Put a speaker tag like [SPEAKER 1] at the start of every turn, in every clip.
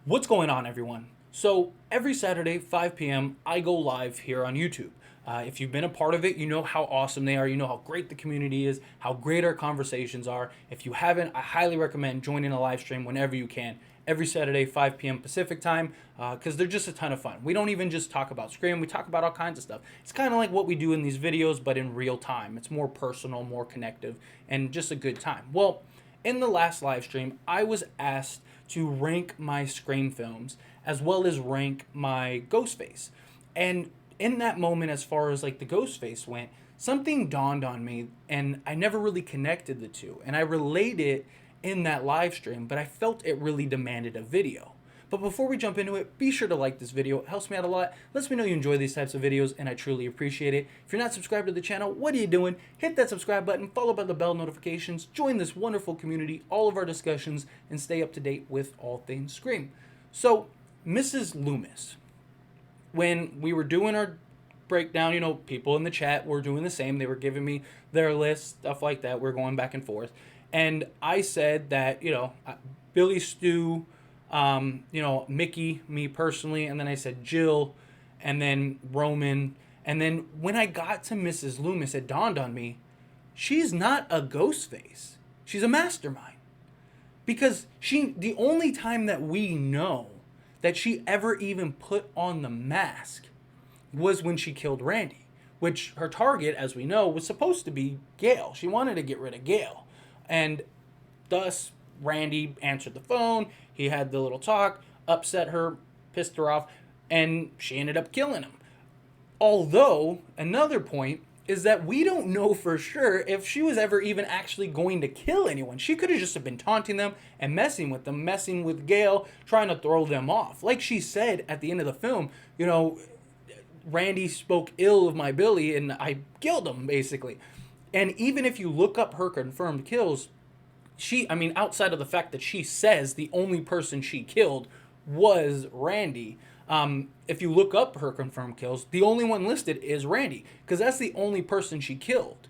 [SPEAKER 1] What's going on, everyone? So, every Saturday, 5 p.m., I go live here on YouTube. If you've been a part of it, you know how awesome they are. You know how great the community is, how great our conversations are. If you haven't, I highly recommend joining a live stream whenever you can. Every Saturday, 5 p.m. Pacific time, because they're just a ton of fun. We don't even just talk about Scream, we talk about all kinds of stuff. It's kind of like what we do in these videos, but in real time. It's more personal, more connective, and just a good time. Well, in the last live stream, I was asked to rank my Scream films as well as rank my Ghostface. And in that moment, as far as like the Ghostface went, something dawned on me and I never really connected the two. And I relayed it in that live stream, but I felt it really demanded a video. But before we jump into it, be sure to like this video. It helps me out a lot. Lets me know you enjoy these types of videos, and I truly appreciate it. If you're not subscribed to the channel, what are you doing? Hit that subscribe button, followed by the bell notifications, join this wonderful community, all of our discussions, and stay up to date with all things Scream. So, Mrs. Loomis, when we were doing our breakdown, people in the chat were doing the same. They were giving me their list, stuff like that. We're going back and forth. And I said that, Billy Stu, Mickey, me personally, and then I said Jill, and then Roman, and then when I got to Mrs. Loomis, it dawned on me, she's not a ghost face. She's a mastermind. Because the only time that we know that she ever even put on the mask was when she killed Randy, which her target, as we know, was supposed to be Gail. She wanted to get rid of Gail. And thus, Randy answered the phone. He had the little talk, upset her, pissed her off, and she ended up killing him. Although, another point is that we don't know for sure if she was ever even actually going to kill anyone. She could have just been taunting them and messing with them, messing with Gail, trying to throw them off. Like she said at the end of the film, Randy spoke ill of my Billy and I killed him, basically. And even if you look up her confirmed kills, outside of the fact that she says the only person she killed was Randy, if you look up her confirmed kills, the only one listed is Randy, because that's the only person she killed.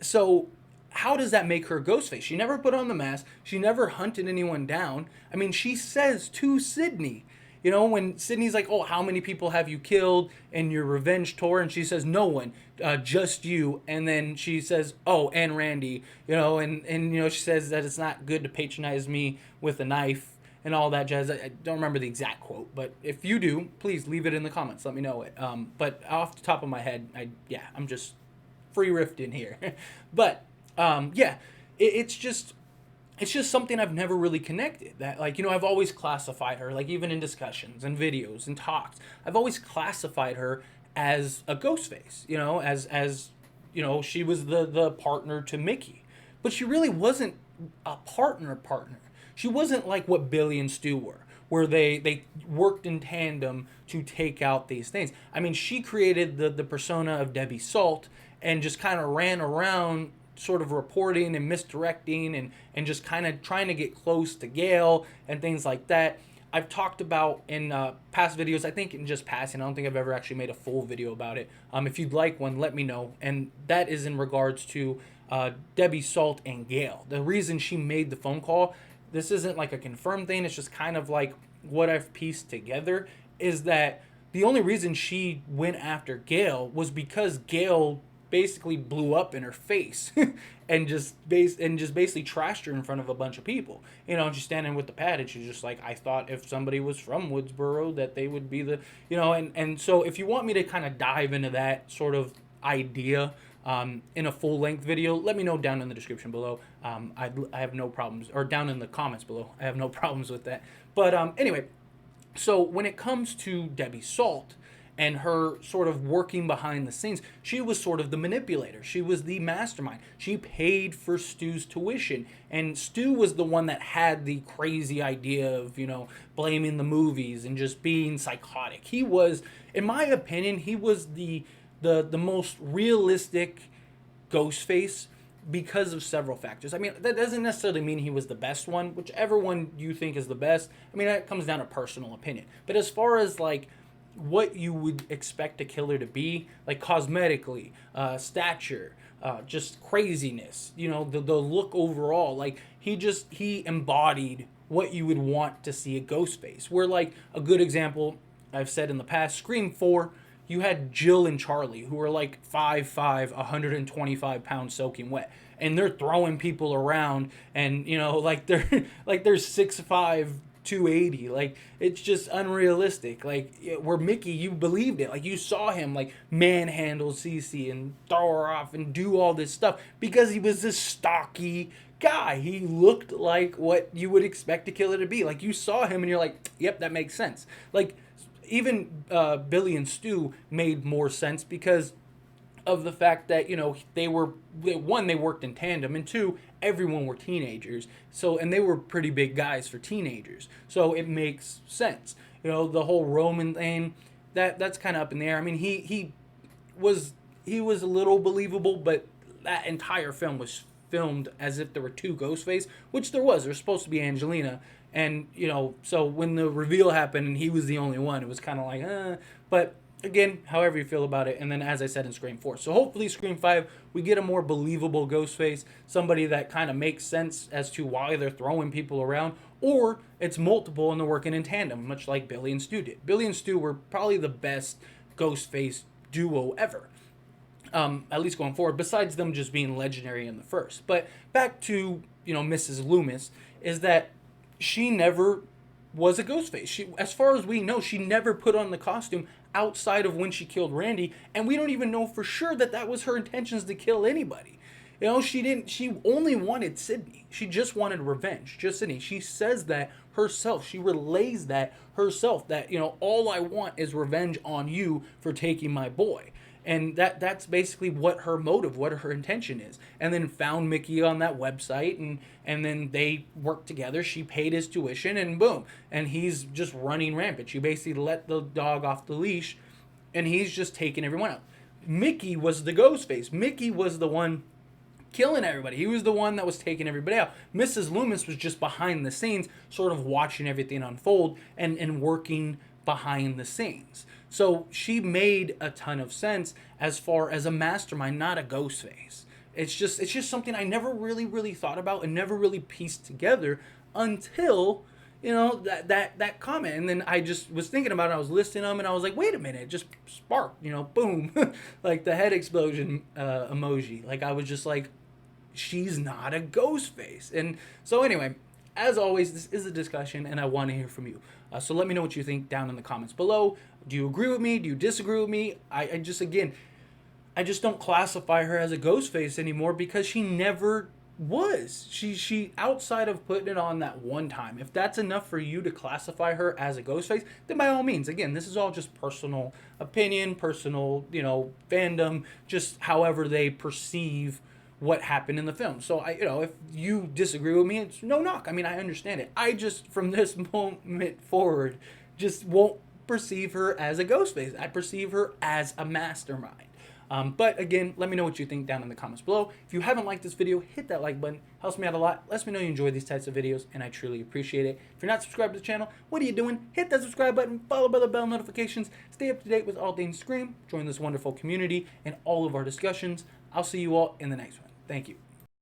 [SPEAKER 1] So how does that make her Ghostface? She never put on the mask. She never hunted anyone down. She says to Sydney, when Sydney's like, oh, how many people have you killed in your revenge tour? And she says, no one, just you. And then she says, oh, and Randy, and she says that it's not good to patronize me with a knife and all that jazz. I don't remember the exact quote, but if you do, please leave it in the comments. Let me know it. But off the top of my head, I'm just free riffing here. But, it's just something I've never really connected. That, I've always classified her, like even in discussions and videos and talks, I've always classified her as a ghost face, as she was the partner to Mickey. But she really wasn't a partner. She wasn't like what Billy and Stu were, where they worked in tandem to take out these things. She created the persona of Debbie Salt and just kind of ran around sort of reporting and misdirecting and just kind of trying to get close to Gail and things like that. I've talked about in past videos, I think in just passing, I don't think I've ever actually made a full video about it. If you'd like one, let me know. And that is in regards to Debbie Salt and Gail. The reason she made the phone call, this isn't like a confirmed thing, it's just kind of like what I've pieced together, is that the only reason she went after Gail was because Gail basically blew up in her face and just basically trashed her in front of a bunch of people. And she's standing with the pad and she's just like, I thought if somebody was from Woodsboro that they would be the, and so if you want me to kind of dive into that sort of idea in a full length video, let me know down in the description below. I have no problems, or down in the comments below. I have no problems with that. But anyway, so when it comes to Debbie Salt and her sort of working behind the scenes, she was sort of the manipulator. She was the mastermind. She paid for Stu's tuition. And Stu was the one that had the crazy idea of, blaming the movies and just being psychotic. He was, in my opinion, he was the most realistic Ghostface because of several factors. That doesn't necessarily mean he was the best one. Whichever one you think is the best, that comes down to personal opinion. But as far as like what you would expect a killer to be, like cosmetically, stature, just craziness, the look overall, like he embodied what you would want to see a Ghostface. Where, like, a good example I've said in the past, Scream 4, you had Jill and Charlie, who are like 5'5", 125 pounds soaking wet, and they're throwing people around, and like they're 6'5", 280. Like, it's just unrealistic. Like, where Mickey, you believed it. Like, you saw him like manhandle Cece and throw her off and do all this stuff because he was this stocky guy. He looked like what you would expect a killer to be. Like, you saw him and you're like, yep, that makes sense. Like, even Billy and Stu made more sense because of the fact that they worked in tandem, and two, everyone were teenagers, so, and they were pretty big guys for teenagers, so it makes sense. The whole Roman thing, that's kind of up in the air. I mean, he was a little believable, but that entire film was filmed as if there were two Ghostface, which there was supposed to be Angelina, and so when the reveal happened and he was the only one, it was kind of like but again, however you feel about it. And then, as I said, in Scream 4. So hopefully Scream 5, we get a more believable Ghostface, somebody that kind of makes sense as to why they're throwing people around, or it's multiple and they're working in tandem, much like Billy and Stu did. Billy and Stu were probably the best Ghostface duo ever, at least going forward, besides them just being legendary in the first. But back to, Mrs. Loomis, is that she never was a Ghostface. She, as far as we know, she never put on the costume outside of when she killed Randy, and we don't even know for sure that was her intentions to kill anybody. She only wanted Sydney. She just wanted revenge, just Sydney. She says that herself. She relays that herself, that, all I want is revenge on you for taking my boy. And that's basically what her motive, what her intention is. And then found Mickey on that website, and then they worked together. She paid his tuition, and boom. And he's just running rampant. She basically let the dog off the leash, and he's just taking everyone out. Mickey was the Ghostface. Mickey was the one killing everybody. He was the one that was taking everybody out. Mrs. Loomis was just behind the scenes, sort of watching everything unfold and working behind the scenes. So she made a ton of sense as far as a mastermind, not a Ghostface. It's just something I never really thought about and never really pieced together until that comment. And then I just was thinking about it. I was listing them, and I was like, wait a minute, it just sparked. Boom, like the head explosion emoji. Like, I was just like, she's not a Ghostface. And so anyway, as always, this is a discussion, and I want to hear from you. So let me know what you think down in the comments below. Do you agree with me? Do you disagree with me? I just don't classify her as a Ghostface anymore because she never was. She outside of putting it on that one time. If that's enough for you to classify her as a Ghostface, then by all means. Again, this is all just personal opinion, personal, fandom, just however they perceive what happened in the film. So if you disagree with me, it's no knock. I mean, I understand it. I just, from this moment forward, just won't perceive her as a Ghostface. I perceive her as a mastermind. But again, let me know what you think down in the comments below. If you haven't liked this video, hit that like button. Helps me out a lot. Lets me know you enjoy these types of videos, and I truly appreciate it. If you're not subscribed to the channel, what are you doing? Hit that subscribe button, follow by the bell notifications, stay up to date with all things Scream, join this wonderful community and all of our discussions. I'll see you all in the next one. Thank you.